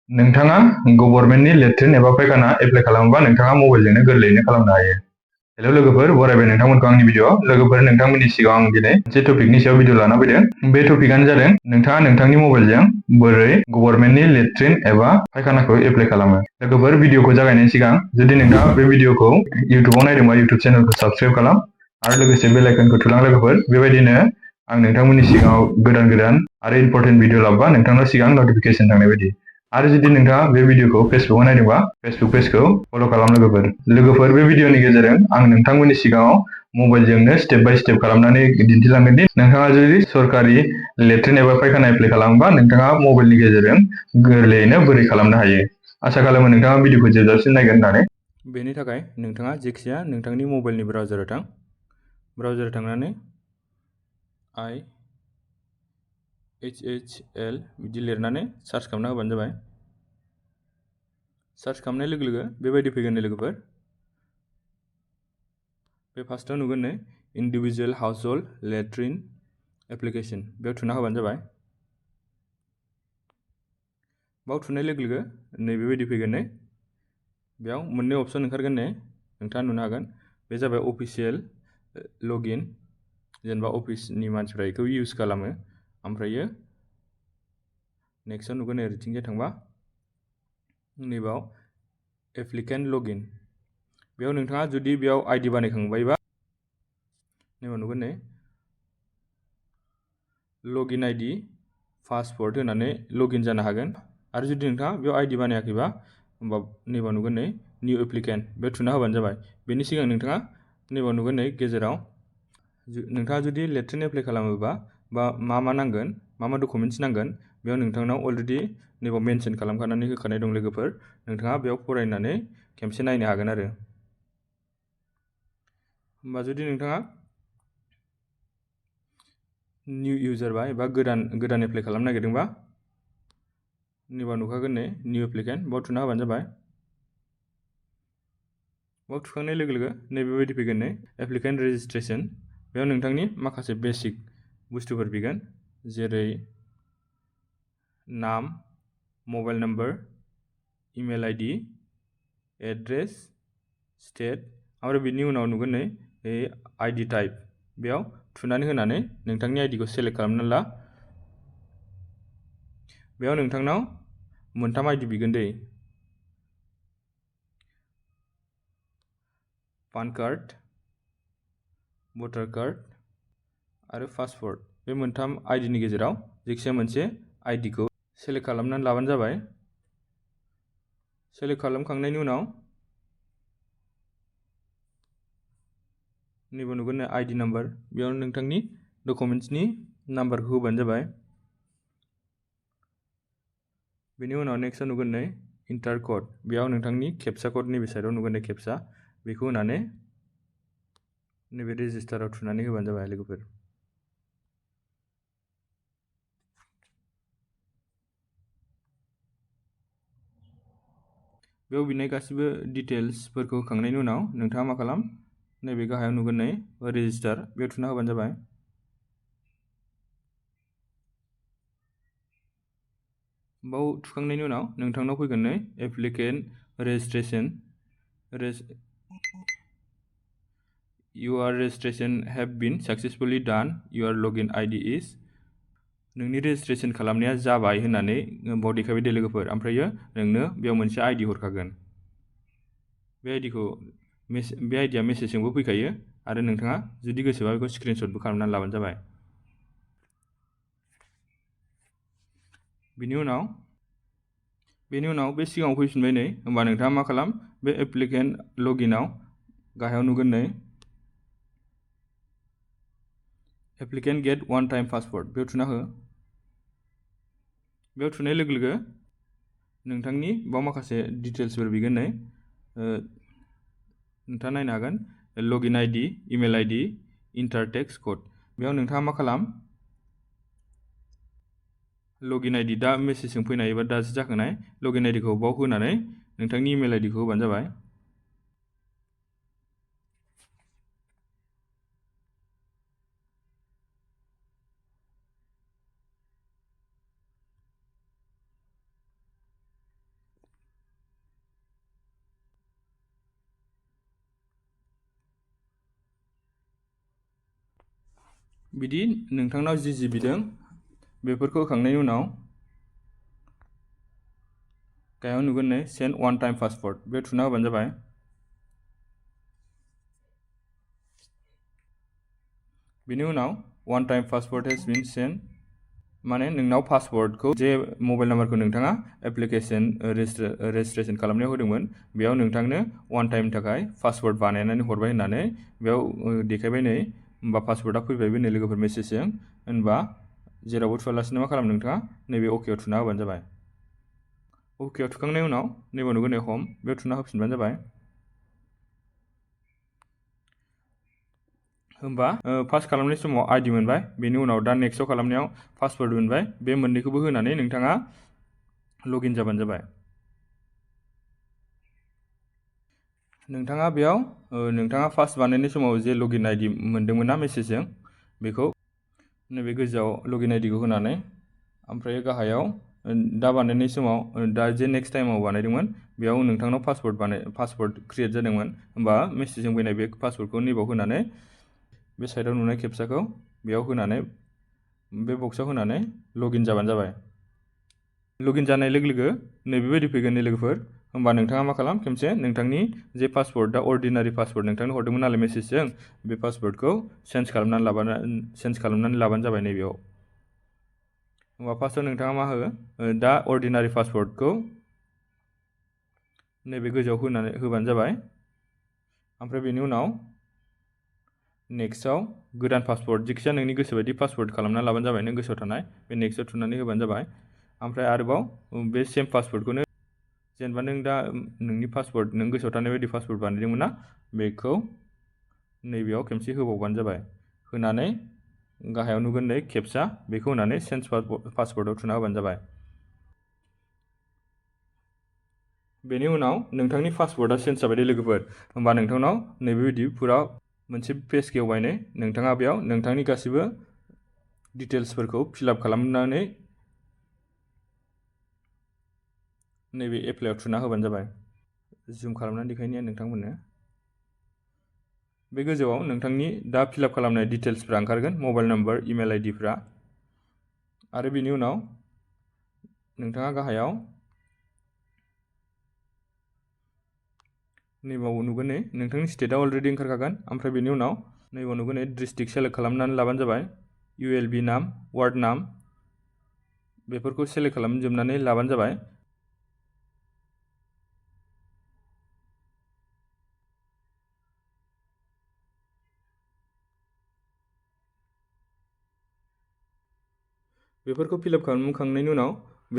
नोंथाङा गभर्नमेन्टनि लेट्रिन एबा फायखाना एप्लाइ खालामोबा नोंथाङा मबाइलजोंनो गोरलैयैनो खालामनो हायो। हेलौ लोगोफोर, बरायबाय नोंथांमोनखौ आंनि भिडिअ'आव। लोगोफोर, नोंथांमोननि सिगाङाव आं दिनै मोनसे टपिकनि सायाव भिडिअ लाना फैदों। बे टपिकआनो जादों नोंथाङा नोंथांनि मबाइलजों बोरै गभर्नमेन्टनि लेट्रिन एबा फायखानाखौ एप्लाइ खालामो। लोगोफोर, भिडिअखौ जागायनायनि सिगां जुदि नोंथाङा बे भिडिअखौ इउटुबाव नायदोंबा इउटुब चेनेलखौ साबस्क्राइब खालाम आरो लोगोसे बेल आइकनखौ थुलां। लोगोफोर, बेबायदिनो आं नोंथांमोननि सिगाङाव गोदान आरो इम्पर्टेन्ट भिडिअ लाबोबा नोंथांनाव सिगां नटिफिकेसन थांनाय बायदि। आरो जुदि नोंथाङा बे भिडिअखौ फेसबुकआव नायदोंबा फेसबुक पेजखौ फल' खालाम। लोगोफोर, बे भिडिअनि गेजेरजों आं नोंथांमोननि सिगाङाव मबाइलजोंनो स्टेप बाय स्टेप खालामनानै दिन्थिलांगोन दि नोंथाङा जुदि सरकारि लेट्रिन एबा फायखाना एप्लाइ खालामोबा नोंथाङा मबाइलनि गेजेरजों गोरलैयैनो बोरै खालामनो हायो। आसा खालामो नोंथाङा भिडिअखौ जोबजासिम नायगोन होननानै। बेनि थाखाय नोंथाङा जेखिजाया नोंथांनि मबाइलनि ब्राउजाराव थां। ब्राउजाराव थांनानै IHHL बिदि लिरनानै सार्च खालामना होबानो जाबाय। सार्च खालामनाय लोगो लोगो बेबायदि फैगोन लोगोफोर। बे फार्स्टआव नुगोन नै इन्डिभिजुवेल हाउसहोल्ड लेट्रिन एप्लिकेशन, बेयाव थुना होबानो जाबाय। बाव थुनाय लोगो लोगो नै बेबायदि फैगोन नै। बेयाव मोननै अपसन ओंखारगोन नै, नोंथाङा नुनो हागोन। बे जाबाय अफिसियेल लगइन, जेनेबा अफिसनि मानसिफ्रा बेखौ इउज खालामो। ओमफ्रायो नेक्स्टआव नुगोन ओरैथिंजाय थांबा नैबाव एप्लिकेन्ट लगइन। बेयाव नोंथाङा जुदि बेयाव आइडि बानायखांबायबा नैबाव नुगोन नै लगइन आइडि पासवर्ड होनानै लगइन जानो हागोन। आरो जुदि नोंथाङा बेयाव आइडि बानायाखैबा होमबा नैबाव नुगोन नै निउ एप्लिकेन्ट, बेयाव थुना होबानो जाबाय। बेनि सिगां नोंथाङा नैबाव नुगोन नै गेजेराव नोंथाङा जुदि लेट्रिन एप्लाइ खालामोबा बा मा नांगोन, मा डकुमेन्ट्स नांगोन, बेयाव नोंथांनाव अलरेडि नैबाव मेनसन खालामखानानै होखानाय दं लोगोफोर। नोंथाङा बेयाव फरायनानै खेमसे नायनो हागोन आरो। होमबा जुदि नोंथाङा निउ इउजारबा एबा गोदान एप्लाइ खालामनो नागिरदोंबा नैबाव नुखागोन नै निउ एप्लिकेन्ट, बेयाव थुना होबानो जाबाय। बेयाव थुखांनाय लोगो लोगो नैबेबायदि फैगोन नै एप्लिकेन्ट रेजिस्ट्रेसन। बेयाव नोंथांनि माखासे बेसिक बुस्थुफोर बिगोन, जेरै नाम, mobile number, email ID, address, state, आरो बिनि उनाव नुगोन नै आइडि टाइप। बेयाव थुनानै होनानै नोंथांनि आइडिखौ सेलेक्ट खालामना ला। बेयाव नोंथांनाव मोनथाम आइडि बिगोन दै, पान कार्ड, भटार कार्ड आरो पासपोर्ट। बे मोनथाम आइडिनि गेजेराव जायखिजाया मोनसे आइडिखौ सेलेक्ट खालामनानै लाबानो जाबाय। सेलेक्ट खालामखांनायनि उनाव नैबाव नुगोन आइडि नाम्बार, बेयाव नोंथांनि डकुमेन्ट्सनि नाम्बारखौ होबानो जाबाय। बेनि उनाव नेक्स्टआव नुगोन नै इन्टार कड, बेयाव नोंथांनि केपचा कड, नैबे साइडआव नुगोन नै केपचा, बेखौ होनानै नैबे रेजिस्टाराव थुनानै होबानो जाबाय लोगोफोर। बेयाव बिनाय गासिबो डिटेल्सफोरखौ होखांनायनि उनाव नोंथाङा मा खालाम, नैबे गाहायाव नुगोन नै रेजिस्टार, बेयाव थुना होबानो जाबाय। बाव थुखांनायनि उनाव नोंथांनाव फैगोन नै applicant registration. Your registration have been successfully done. Your login ID is, नोंनि रेजिस्ट्रेसन खालामनाया जाबाय होननानै बाव देखायबाय दे लोगोफोर। ओमफ्रायो नोंनो बेयाव मोनसे आइडि हरखागोन। बे आइडिया मेसेजजोंबो फैखायो, आरो नोंथाङा जुदि गोसोबा बेखौ स्क्रिनशटबो खालामनानै लाबानो जाबाय। बेनि उनाव बे सिगाङाव फैफिनबाय नै, होमबा नोंथाङा मा खालाम, बे एप्लिकेन्ट लगइनआव गाहायाव नुगोन नै applicant get one time password, बेयाव थुना हो। बेयाव थुनाय लोगो लोगो नोंथांनि बाव माखासे डिटेल्सफोर बिगोन नै, नोंथाङा नायनो हागोन login ID, email ID, enter text code. बेयाव नोंथाङा मा खालाम, लगइन आइडि दा मेसेजजों फैनाय एबा दासो जाखांनाय लगइन आइडिखौ बाव होनानै नोंथांनि इमेल आइडिखौ होबानो जाबाय। बिदि नोंथांनाव जि बिदों बेफोरखौ होखांनायनि उनाव गाहायाव नुगोन नै सेन्ड वान टाइम पासवर्ड बे थुना होबानो जाबाय। बेनि उनाव one time password has been send माने नोंनाव पासवर्डखौ जे मबाइल नाम्बारखौ नोंथाङा एप्लिकेशन रेजिस्ट्रेशन खालामनायाव होदोंमोन बेयाव नोंथांनो वान टाइमनि थाखाय पासवर्ड बानायनानै हरबाय होननानै बेयाव देखायबाय नै होमबा पासवर्डआ फैबायबो नै लोगोफोर मेसेजजों होनबा जेरावबो थुआलासिनो मा खालाम नोंथाङा नैबे अकेआव थुना होबानो जाबाय। अकेआव थुखांनायनि उनाव नैबाव नुगोन नै हम बेयाव थुना होफिनबानो जाबाय। होमबा पास खालामनाय समाव आइडि मोनबाय बेनि उनाव दा नेक्स्टआव खालामनायाव पासवर्ड मोनबाय बे मोननैखौबो होनानै नोंथाङा लगिन जाबानो जाबाय। नोंथाङा बेयाव नोंथाङा पास बानायनाय समाव जे लगिन आइडि मोनदोंमोन ना मेसेजजों बेखौ नैबे गोजौआव लगिन आइडिखौ होनानै ओमफ्राय गाहायाव दा बानायनाय समाव दा जे नेक्स्ट टाइमाव बानायदोंमोन बेयाव नोंथांनाव पासवर्ड क्रिएट जादोंमोन होमबा मेसेजजों फैनाय बे पासवर्डखौ नैबाव होनानै बे साइडआव नुनाय केपचाखौ बेयाव होनानै बे बक्सआव होनानै लगिन जाबानो जाबाय। लगिन जानाय लोगो लोगो नैबेबायदि फैगोन नै लोगोफोर होमबा नोंथाङा मा खालाम खेमसे नोंथांनि जे पासवर्ड दा अर्डिनारि पासवर्ड नोंथांनो हरदोंमोन नालाय मेसेजजों बे पासवर्डखौ चेन्ज खालामनानै लाबानो जाबाय नैबेयाव। होमबा फार्स्टआव नोंथाङा मा हो दा अर्डिनारि पासवर्डखौ नैबे गोजौआव होबानो जाबाय ओमफ्राय बेनि उनाव नेक्स्टआव गोदान पासवर्ड जिखिजाया नोंनि गोसोबायदि पासवर्ड खालामना लाबानो जाबाय नों गोसोआव थानाय बे नेक्स्टआव थुनानै होबानो जाबाय। ओमफ्राय आरोबाव बे सेम पासवर्डखौनो जेनेबा नों दा नोंनि पासवर्ड नों गोसोआव थानाय बायदि पासवर्ड बानायदोंमोन ना बेखौ नैबेयाव खेमसे होबावबानो जाबाय। होनानै गाहायाव नुगोन नै केपचा बेखौ होनानै चेन्ज पासवर्डआव थुना होबानो जाबाय। बेनि उनाव नोंथांनि पासवर्डआ चेन्ज जाबाय दे लोगोफोर होमबा नोंथांनाव नैबेबायदि फुरा मोनसे पेज गेवबाय नै नोंथाङा बेयाव नोंथांनि गासिबो डिटेल्सफोरखौ फिलआप खालामनानै नैबे एप्लाइआव थुना होबानो जाबाय। जुम खालामनानै देखायनाया नोंथांमोननो बे गोजौआव नोंथांनि दा फिलआप खालामनाय डिटेल्सफ्रा ओंखारगोन मबाइल नाम्बार इमेल आइडिफ्रा आरो बेनि उनाव नोंथाङा गाहायाव नैबाव नुगोन नै नोंथांनि स्टेटआ अलरेडि ओंखारखागोन ओमफ्राय बेनि उनाव नैबाव नुगोन नै डिस्ट्रिक्ट सेलेक्ट खालामनानै लाबानो जाबाय। ULB नाम वार्ड नाम बेफोरखौ सेलेक्ट खालामजोबनानै लाबानो जाबाय। बेफोरखौ फिलआप खालामखांनायनि उनाव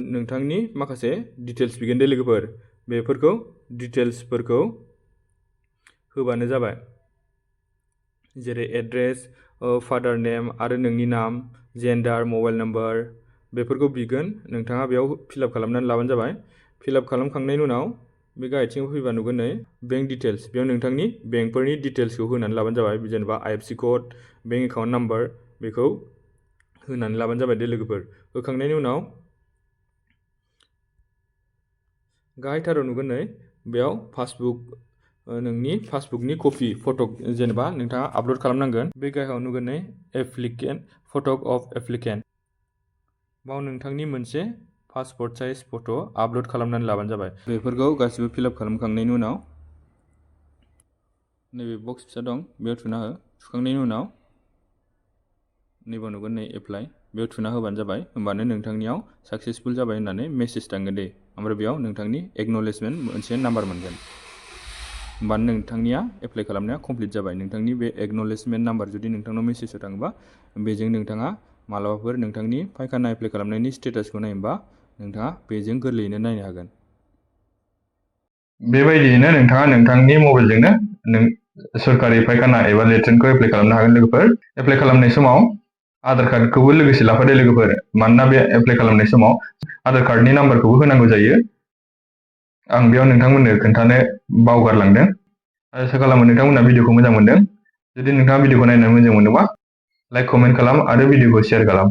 नोंथांनि माखासे डिटेल्स फैगोन दे लोगोफोर बेफोरखौ डिटेल्सफोरखौ होबानो जाबाय जेरै एड्रेस फादार नेम आरो नोंनि नाम जेन्डार मबाइल नाम्बार बेफोरखौ बिगोन नोंथाङा बेयाव फिलआप खालामनानै लाबानो जाबाय। फिलआप खालामखांनायनि उनाव बे गाहायथिं फैबा नुगोन नै बेंक डिटेल्स बेयाव नोंथांनि बेंकफोरनि डिटेल्सखौ होनानै लाबानो जाबाय जेनेबा IFSC code bank account number बेखौ होनानै लाबानो जाबाय दे लोगोफोर। होखांनायनि उनाव गाहायथाराव नुगोन नै बेयाव नोंनि पासबुकनि कपि फट' जेनेबा नोंथाङा आपल'ड खालामनांगोन बे गाहायाव नुगोन नै एप्लिकेन्ट फट' अफ एप्लिकेन्ट बाव नोंथांनि मोनसे पासपर्ट साइज फट' आपल'ड खालामनानै लाबानो जाबाय। बेफोरखौ गासिबो फिलआप खालामखांनायनि उनाव नैबे बक्स फिसा दं बेयाव थुना हो थुखांनायनि उनाव नैबाव नुगोन नै एप्लाइ बेयाव थुना होबानो जाबाय होमबानो नोंथांनियाव साक्सेसफुल जाबाय होननानै मेसेज थांगोन दे ओमफ्राय बेयाव नोंथांनि एक्न'लेजमेन्ट मोनसे नाम्बार मोनगोन होमबानो नोंथांनिया एप्लाइ खालामनाया कमप्लिट जाबाय। नोंथांनि बे एक्न'लेजमेन्ट नाम्बार जुदि नोंथांनाव मेसेजआव थाङोबा बेजों नोंथाङा मालाबाफोर नोंथांनि फायखाना एप्लाइ खालामनायनि स्टेटासखौ नायोबा नोंथाङा बेजों गोरलैयैनो नायनो हागोन। बेबायदियैनो नोंथाङा नोंथांनि मबाइलजोंनो सरकारि फायखाना एबा लेट्रिनखौ एप्लाइ खालामनो हागोन लोगोफोर। एप्लाइ खालामनाय समाव आधार कार्डखौबो लोगोसे लाफादो लोगोफोर मानोना बे एप्लाइ खालामनाय समाव आधार कार्डनि नाम्बारखौबो होनांगौ जायो। आं बेयाव नोंथांमोननो खोन्थानो बावगारलांदों। आसा खालामो नोंथांमोना भिडिअखौ मोजां मोनदों। जुदि नोंथाङा भिडिअखौ नायनानै मोजां मोनोबा लाइक कमेन्ट खालाम आरो भिडिअखौ शेयार खालाम।